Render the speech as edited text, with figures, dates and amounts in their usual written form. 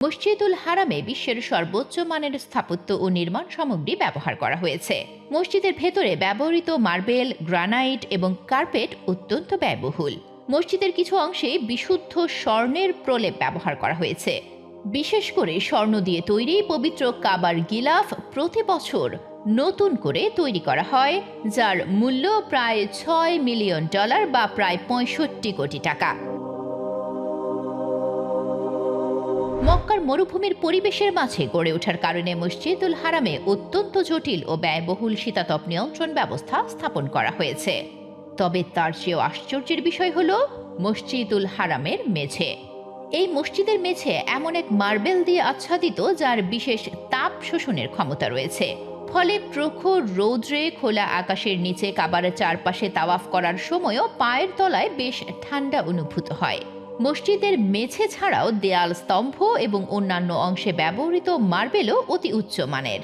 মসজিদুল হারামে বিশ্বের সর্বোচ্চ মানের স্থাপত্য ও নির্মাণ সামগ্রী ব্যবহার করা হয়েছে। মসজিদের ভেতরে ব্যবহৃত মার্বেল, গ্রানাইট এবং কার্পেট অত্যন্ত ব্যয়বহুল। মসজিদের কিছু অংশে বিশুদ্ধ স্বর্ণের প্রলেপ ব্যবহার করা হয়েছে। বিশেষ করে স্বর্ণ দিয়ে তৈরি পবিত্র কাবার গিলাফ প্রতি বছর নতুন করে তৈরি করা হয়, যার মূল্য প্রায় $6 মিলিয়ন বা প্রায় 65 কোটি টাকা। মক্কার মরুভূমির পরিবেশের মাঝে গড়ে ওঠার কারণে মসজিদুল হারামে অত্যন্ত জটিল ও ব্যয়বহুল শীতাতপ নিয়ন্ত্রণ ব্যবস্থা স্থাপন করা হয়েছে। তবে তার চেয়েও আশ্চর্যের বিষয় হল মসজিদুল হারামের মেঝে। এই মসজিদের মেঝে এমন এক মার্বেল দিয়ে আচ্ছাদিত যার বিশেষ তাপ শোষণের ক্ষমতা রয়েছে। ফলে প্রখর রৌদ্রে খোলা আকাশের নিচে কাবার চারপাশে তাওয়াফ করার সময়ও পায়ের তলায় বেশ ঠান্ডা অনুভূত হয়। মসজিদের মেঝে ছাড়াও দেয়াল, স্তম্ভ এবং অন্যান্য অংশে ব্যবহৃত মার্বেলও অতি উচ্চ মানের।